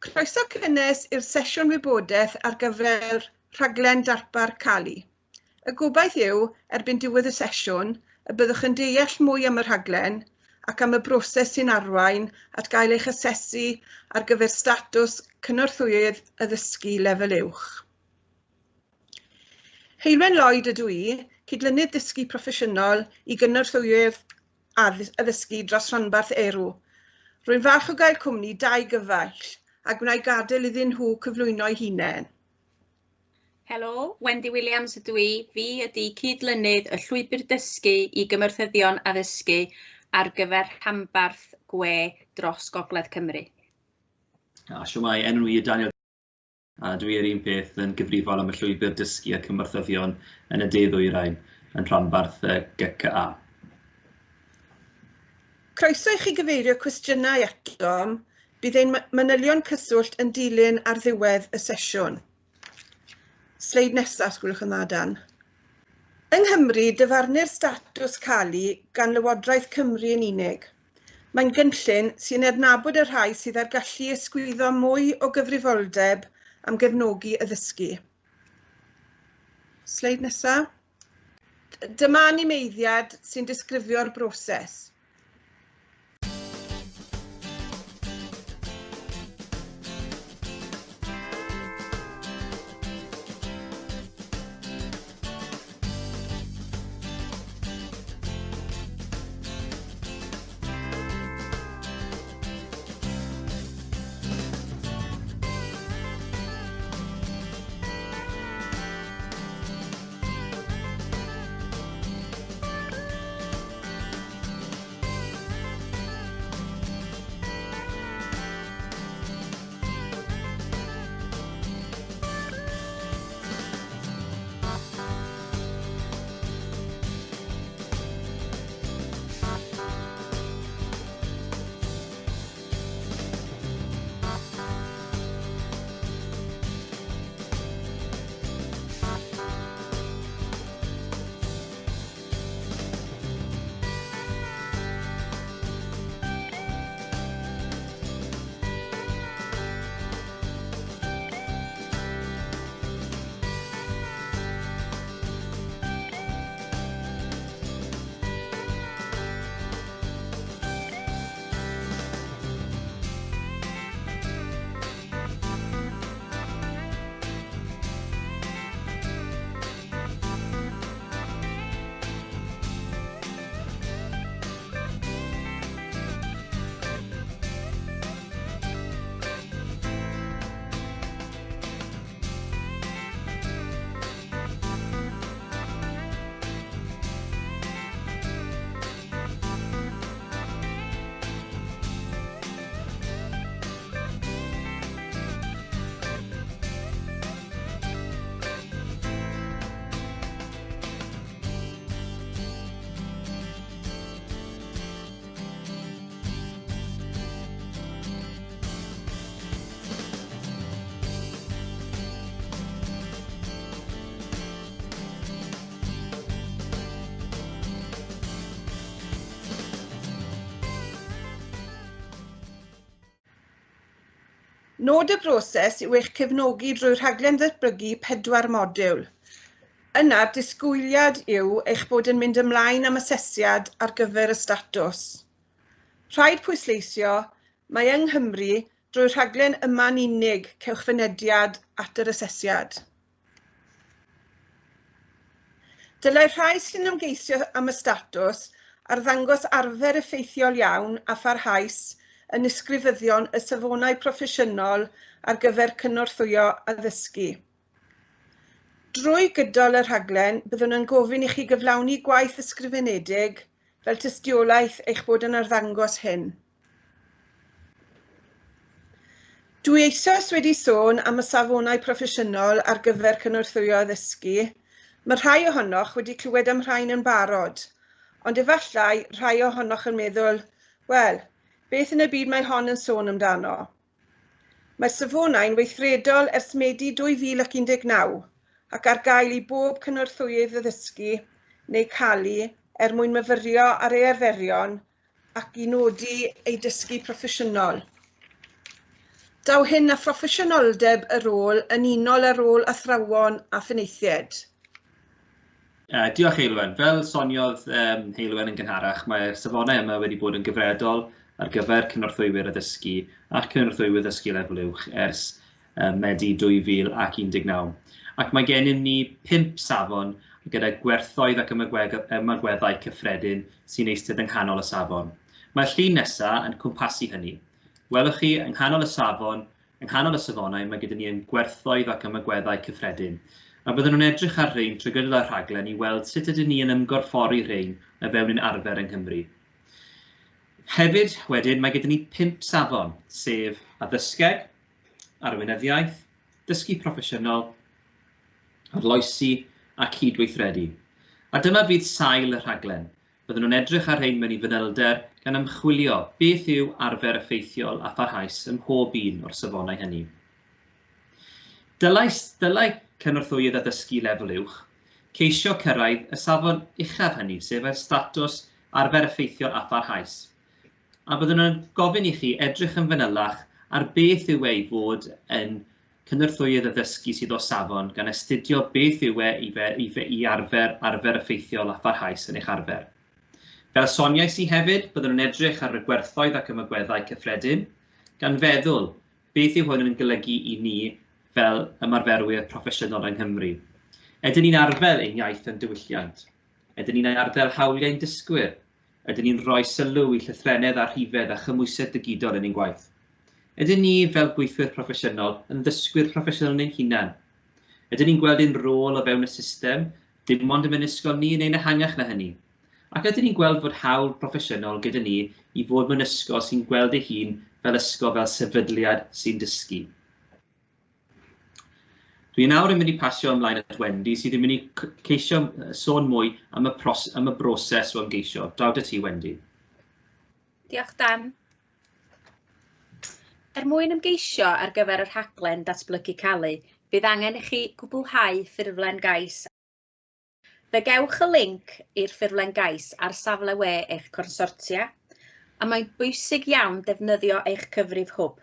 Croeso cynnes i'r sesiwn wybodaeth ar gyfer rhaglen Darpar CALU. Y gobaith yw, erbyn diwedd y sesiwn, y byddwch yn deall mwy am y rhaglen ac am y broses sy'n arwain at gael eich asesu ar gyfer statws cynorthwyydd addysgu lefel uwch. Heilwen Lloyd ydw i, cydlynydd dysgu proffesiynol i gynorthwyydd addysgu dros rhanbarth Erw. Rwy'n falch o gael cwmni dau gyfaill a gwna'i gadael iddyn nhw cyflwyno'u hunain. Helo, Wendy Williams ydw i. Fi ydy cydlynydd y llwybr dysgu i gymorthyddion addysgu ar gyfer rhanbarth gwe dros Gogledd Cymru. Siwmai, enw i Daniel. Dwi yr un peth yn gyfrifol am y llwybr dysgu a cymorthyddion yn y De-ddwyrain yn rhanbarth GCA. Croeso i chi gyfeirio cwestiynau atom, bydd ein manylion cyswllt yn dilyn ar ddiwedd y sesiwn. Sleid nesaf, gwylwch yn dda, Dan. Yng Nghymru, dyfarnir statws CALU gan Lywodraeth Cymru yn unig. Mae'n gynllun sy'n adnabod y rhai sydd ar gallu ysgwyddo mwy o gyfrifoldeb am gefnogi addysgu. Sleid nesaf. Dyma animeiddiad sy'n disgrifio'r broses. Nod y broses yw eich cefnogi drwy'r rhaglen ddatblygu 4 modiwl. Yna'r disgwyliad yw eich bod yn mynd ymlaen am asesiad ar gyfer y statws. Rhaid pwysleisio, mae yng Nghymru drwy'r rhaglen yma'n unig cewch fynediad at yr asesiad. Dylai rhai sy'n ymgeisio am y statws arddangos arfer effeithiol iawn a pharhaus yn ysgrifyddion y safonau proffesiynol ar gyfer cynorthwyo addysgu. Drwy gydol y rhaglen, byddwn yn gofyn i chi gyflawni gwaith ysgrifenedig fel tystiolaeth eich bod yn arddangos hyn. Dwi eisoes wedi sôn am y safonau proffesiynol ar gyfer cynorthwyo addysgu. Mae rhai ohonoch wedi clywed am rhain yn barod, ond efallai rhai ohonoch yn meddwl, wel, beth yn y byd mae hon yn sôn amdano? Mae'r safonau'n weithredol ers Medi 2019 ac ar gael i bob cynorthwyydd addysgu neu CALU mwyn myfyrio ar ei arferion ac i nodi ei dysgu proffesiynol. Daw hyn a phroffesiynoldeb y rôl yn unol â rôl athrawon a phenaethiaid. Diolch Heilwen. Fel soniodd Heilwen yn gynharach, mae'r safonau yma wedi bod yn gyfredol ar gyfer cynorthwywyr addysgu ac cynorthwywyr addysgu lefel uwch ers Medi 2019. Ac mae gennym ni 5 safon gyda gwerthoedd ac ymagweddau cyffredin sy'n eistedd yng nghanol y safon. Mae'r llun nesaf yn cwmpasu hynny. Welwch chi, yng nghanol y safon, yng nghanol y safonau, mae gyda ni gwerthoedd ac ymagweddau cyffredin. A byddwn nhw'n edrych ar rhain trwy gydol y rhaglen i weld sut ydyn ni yn ymgorffori rhain a fewn yn arfer yng Nghymru. Hefyd, wedyn, mae gyda ni 5 safon, sef addysgeg, arweinyddiaeth, dysgu proffesiynol, arloesi a cydweithredu. A dyma fydd sail y rhaglen. Byddwn nhw'n edrych ar rhain mewn I fanylder gan ymchwilio beth yw arfer effeithiol a pharhaus ym mhob un o'r safonau hynny. Dylai cynorthwywyr addysgu lefel uwch ceisio cyrraedd y safon uchaf hynny, sef y statws arfer effeithiol a pharhaus. A byddwn nhw'n gofyn I chi edrych yn fanylach ar beth yw ei fod yn cynorthwywyr addysgu sydd o safon gan astudio beth yw I arfer effeithiol a pharhaus yn eich arfer. Fel soniais I hefyd, byddwn nhw'n edrych ar y gwerthoedd ac ymagweddau cyffredin, gan feddwl beth yw hwn yn golygu I ni fel ymarferwyr proffesiynol yng Nghymru. Ydyn ni'n arfer ein iaith yn diwylliant? Ydyn ni'n ardal hawliau'n dysgwyr? Ydyn ni'n rhoi sylw I llythrennedd a rhifedd a chymwysedd digidol yn ein gwaith? Ydyn ni fel gweithwyr proffesiynol yn ddysgwyr proffesiynol yn ein hunain? Ydyn ni'n gweld ein rôl o fewn y system, dim ond yn ysgol ni yn ein ehangach na hynny? Ac ydyn ni'n gweld fod hawl proffesiynol gyda ni I fod mewn ysgol sy'n gweld ei hun fel ysgol fel sefydliad sy'n dysgu? Dwi nawr yn mynd I pasio ymlaen at Wendy sydd yn mynd I ceisio sôn mwy am y broses o ymgeisio. Dawd y ti, Wendy. Diolch, Dan. Mwyn ymgeisio ar gyfer y rhaglen datblygu CALU, bydd angen I chi gwblhau ffurflen gais. Fe gewch y linc i'r ffurflen gais ar safle we eich consortia, a mae'n bwysig iawn defnyddio eich cyfrif hwb.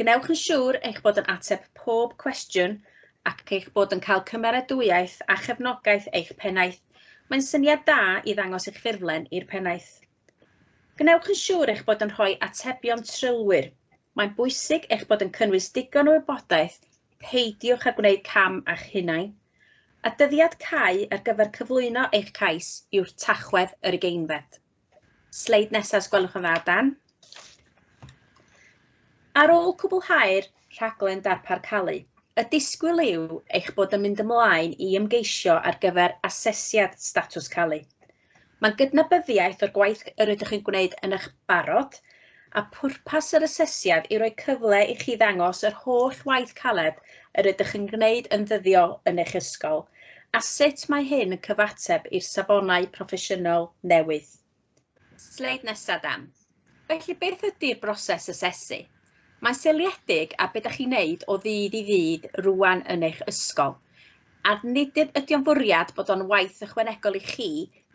Gwnewch yn siŵr eich bod yn ateb pob cwestiwn ac eich bod yn cael cymeradwyaeth a chefnogaeth eich pennaeth. Mae'n syniad da I ddangos eich ffurflen i'r pennaeth. Gwnewch yn siŵr eich bod yn rhoi atebion trylwyr. Mae'n bwysig eich bod yn cynnwys digon o wybodaeth, peidiwch â gwneud cam a'ch hunain, a dyddiad cau ar gyfer cyflwyno eich cais yw'r tachwedd yr ugeinfed. Sleid nesaf gwelwch yn dda, Dan. Ar ôl cwblhau'r rhaglen Darpar CALU, y disgwyl yw eich bod yn mynd ymlaen I ymgeisio ar gyfer asesiad statws CALU. Mae'n gydnabyddiaeth o'r gwaith yr ydych chi'n gwneud yn eich barod, a pwrpas yr asesiad I roi cyfle I chi ddangos yr holl waith caled yr ydych yn gwneud yn ddyddiol yn eich ysgol, a sut mae hyn yn cyfateb i'r safonau proffesiynol newydd. Sleid nesaf, Dan. Felly beth ydy'r broses asesu? Mae'n seiliedig a beth ydych chi'n neud o ddydd I ddydd rwan yn eich ysgol. A nid ydy o'n fwriad bod o'n waith ychwanegol I chi,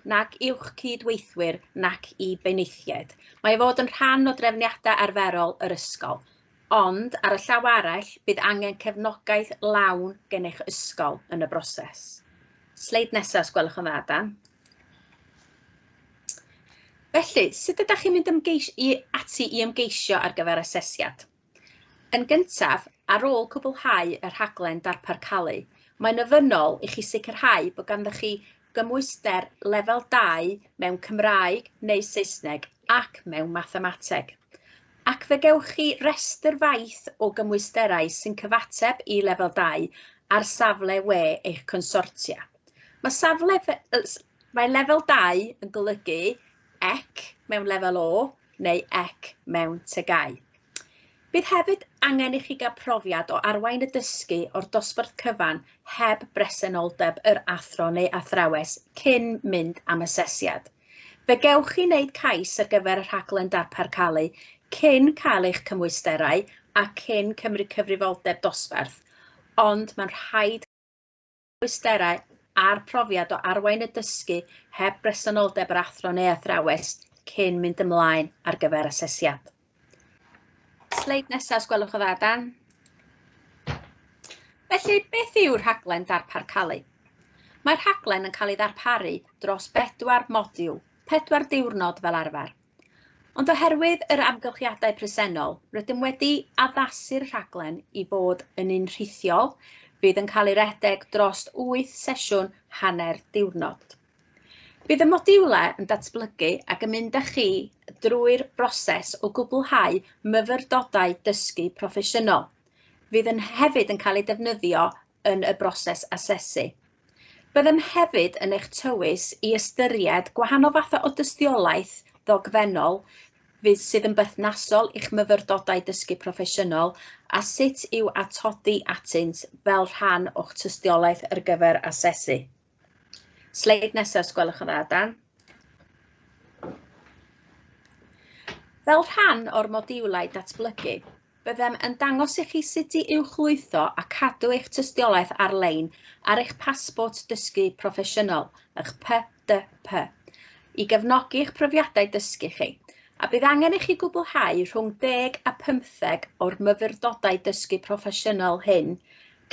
nac i'wch cydweithwyr, nac I benaethiaid. Mae fod yn rhan o drefniadau arferol yr ysgol. Ond, ar y llaw arall, bydd angen cefnogaeth lawn gen eich ysgol yn y broses. Sleid nesaf, gwelwch yn dda, Dan. Felly, sut ydych chi'n mynd ati I ymgeisio ar gyfer asesiad? Yn gyntaf, ar ôl cwblhau y rhaglen Darpar CALU, mae'n ofynnol I chi sicrhau bod ganddoch chi gymwyster lefel 2 mewn Cymraeg neu Saesneg ac mewn mathemateg. Ac fe gewch chi restr faith o gymwysterau sy'n cyfateb I lefel 2 ar safle we eich consortia. Mae lefel 2 yn golygu ec mewn lefel O neu ec mewn tegau. Bydd hefyd angen I chi gael profiad o arwain y dysgu o'r dosbarth cyfan heb bresenoldeb yr athro neu athrawes cyn mynd am asesiad. Fe gewch chi wneud cais ar gyfer y rhaglen Darpar CALU cyn cael eich cymwysterau a cyn cymryd cyfrifoldeb dosbarth, ond mae'n rhaid cymwysterau a'r profiad o arwain y dysgu heb bresenoldeb yr athro neu athrawes cyn mynd ymlaen ar gyfer asesiad. Sleid nesaf, gwelwch o dda, Dan. Felly, beth yw'r rhaglen Darpar CALU? Mae'r rhaglen yn cael ei ddarparu dros 4 modiwl, 4 diwrnod fel arfer. Ond oherwydd yr amgylchiadau presennol, rydym wedi addasu'r rhaglen i fod yn un rhithiol, bydd yn cael ei redeg dros 8 sesiwn hanner diwrnod. Bydd y modiwlau yn datblygu ac yn mynd â chi drwy'r broses o gwblhau myfyrdodau dysgu proffesiynol. Fydd yn hefyd yn cael ei defnyddio yn y broses asesu. Byddem hefyd yn eich tywys i ystyried gwahanol fathau o dystiolaeth ddogfennol sydd yn berthnasol i'ch myfyrdodau dysgu proffesiynol a sut i'w atodi atynt fel rhan o'ch tystiolaeth ar gyfer asesu. Sleid nesaf, gwelwch yn dda, Dan. Fel rhan o'r modiwlau datblygu, byddem yn dangos i chi sut i uwchlwytho a cadw eich tystiolaeth ar-lein ar eich pasbort dysgu proffesiynol, eich PDP, i gefnogi eich profiadau dysgu chi, a bydd angen i chi gwblhau rhwng 10 a 15 o'r myfyrdodau dysgu proffesiynol hyn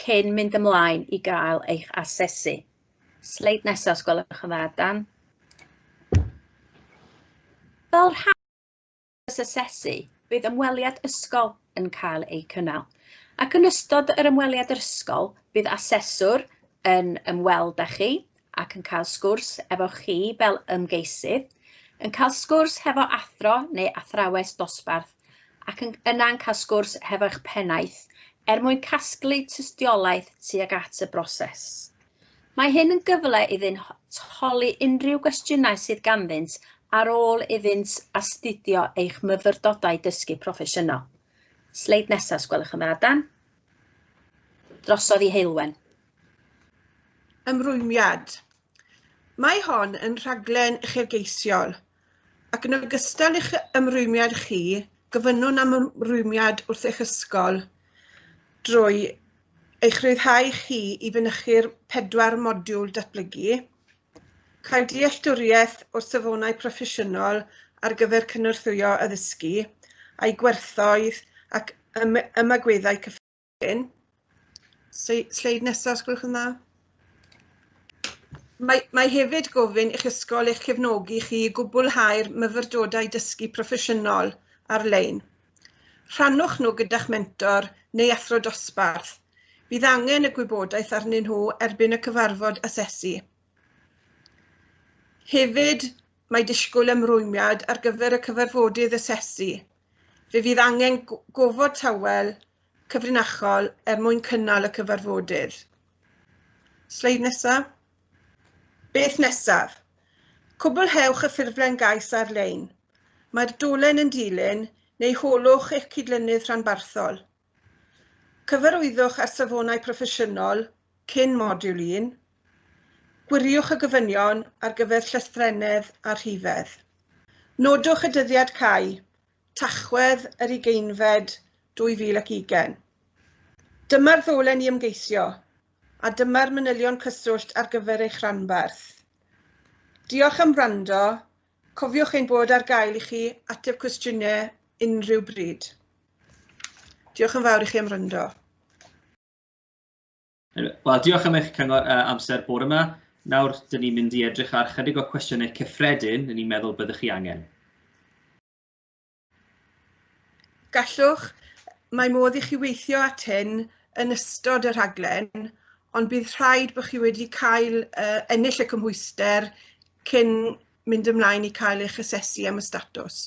cyn mynd ymlaen i gael eich asesu. Sleid nesaf, gwelwch yn dda, Dan. Fel rhan o'r asesu, bydd ymweliad ysgol yn cael ei cynnal. Ac yn ystod yr ymweliad ysgol, bydd aseswr yn ymweld â chi ac yn cael sgwrs efo chi fel ymgeisydd, yn cael sgwrs hefo athro neu athrawes dosbarth ac yna'n cael sgwrs hefo eich pennaeth mwyn casglu tystiolaeth tuag at y broses. Mae hyn yn gyfle iddynt holi unrhyw gwestiynau sydd ganddynt ar ôl iddynt astudio eich myfyrdodau dysgu proffesiynol. Sleid nesaf, gwelwch yn dda, Dan. Drosodd i Heilwen. Ymrwymiad. Mae hon yn rhaglen uchelgeisiol, ac yn ogystal i'ch ymrwymiad chi, gofynnwn am ymrwymiad wrth eich ysgol drwy eich rhyddhau chi i fynychu'r 4 modiwl datblygu, cael dealltwriaeth o safonau proffesiynol ar gyfer cynorthwyo addysgu a'i gwerthoedd ac ymagweddau cyffredin. Sleid nesaf, gwelwch yn dda. Mae hefyd gofyn i'ch ysgol eich cefnogi chi i gwblhau'r myfyrdodau dysgu proffesiynol ar-lein. Rhannwch nhw gyda'ch mentor neu athro dosbarth. Bydd angen y gwybodaeth arnyn nhw erbyn y cyfarfod asesu. Hefyd, mae disgwyl ymrwymiad ar gyfer y cyfarfodydd asesu. Fe fydd angen gofod tawel cyfrinachol mwyn cynnal y cyfarfodydd. Sleid nesaf. Beth nesaf? Cwblhewch y ffurflen gais ar-lein. Mae'r dolen yn dilyn neu holwch eich cydlynydd rhanbarthol. Cyfarwyddwch ar safonau proffesiynol cyn modiwl 1. Gwiriwch y gofynion ar gyfer llythrennedd a rhifedd. Nodwch y dyddiad cau, Tachwedd yr 20 2020. Dyma'r ddolen i ymgeisio, a dyma'r manylion cyswllt ar gyfer eich rhanbarth. Diolch am wrando, cofiwch ein bod ar gael i chi ateb cwestiynau unrhyw bryd. Diolch yn fawr i chi am wrando. Wel, diolch am eich cyngor amser bore yma. Nawr, dyn ni'n mynd i edrych ar chydig o cwestiynau cyffredin yn ni'n meddwl byddwch chi angen. Gallwch, mae modd i chi weithio at hyn yn ystod y rhaglen, ond bydd rhaid bod chi wedi cael ennill y cymhwyster cyn mynd ymlaen i cael eich asesu am y statws.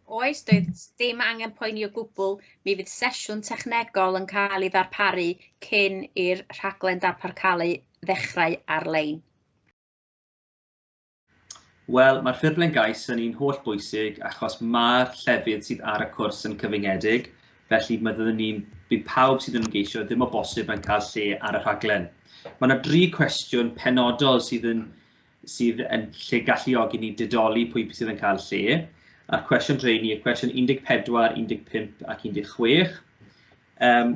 Oes, doedd dim angen poeni o gwbl, mi fydd sesiwn technegol yn cael ei ddarparu cyn i'r rhaglen Darpar CALU ddechrau ar-lein. Wel, mae'r ffurflen gais yn un holl bwysig achos mae'r llefydd sydd ar y cwrs yn cyfyngedig, felly bydd pawb sydd yn ymgeisio ddim o bosib yn cael lle ar y rhaglen. Mae yna 3 cwestiwn penodol sydd yn lle galluogi ni didoli pwy sydd yn cael lle. A'r cwestiwn rheini, y cwestiwn 14, 15 ac 16.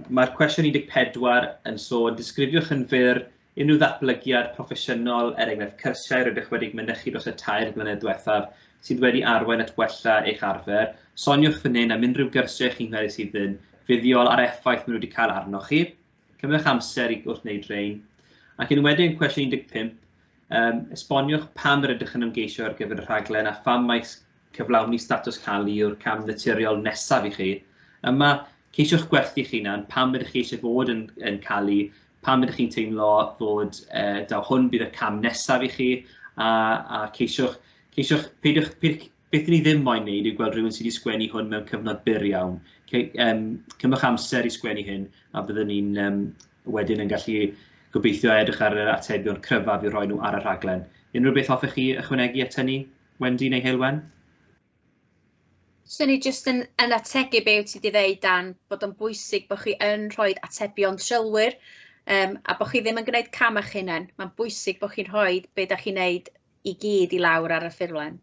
Mae'r cwestiwn 14 yn sôn, disgrifiwch yn fyr unrhyw ddatblygiad proffesiynol, enghraifft cyrsiau rydych wedi mynychu dros y 2 blynedd diwethaf sydd wedi arwain at wella eich arfer, soniwch fan hyn am unrhyw gyrsiau chi'n meddwl sydd yn fuddiol ar effaith maen nhw wedi cael arnoch chi. Cymryd amser wrth wneud rhain. Ac yn wedyn cwestiwn 15, esboniwch pam rydych yn ymgeisio ar gyfer y rhaglen a pham mae cyflawni statws CALU yw'r cam naturiol nesaf i chi. Yma, ceisiwch gwerthu'ch hunan pam ydych chi eisiau bod yn CALU, pam ydych chi'n teimlo fod hwn bydd y cam nesaf i chi, a ceisiwch beth ni ddim moyn wneud yw gweld rhywun sydd wedi sgwennu hwn mewn cyfnod byr iawn. Cymwch amser i sgwennu hyn, a byddwn ni'n wedyn yn gallu gobeithio edrych ar yr atebion cryfaf i roi nhw ar y rhaglen. Unrhyw beth hoffech chi ychwanegu at hynny, Wendy neu Heilwen? So ni jyst yn ategu be wyt ti wedi dweud, Dan, bod yn bwysig bod chi yn rhoi atebion trylwyr, a bod chi ddim yn gwneud cam eich hunain. Mae'n bwysig bod chi'n rhoi be da chi'n gwneud i gyd i lawr ar y ffurflen.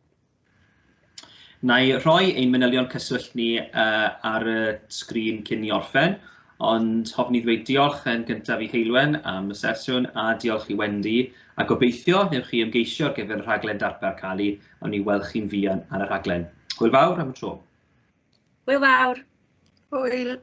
Na i rhoi ein manylion cyswllt ni ar y sgrin cyn i orffen, ond hoffwn i ddweud diolch yn gyntaf i Heilwen am y sesiwn a diolch i Wendy, a gobeithio newch chi ymgeisio ar gyfer y rhaglen Darpar CALU, ond ni weld chi'n fuan ar y rhaglen. Hwyl fawr am y tro. Hwyl fawr. Hwyl.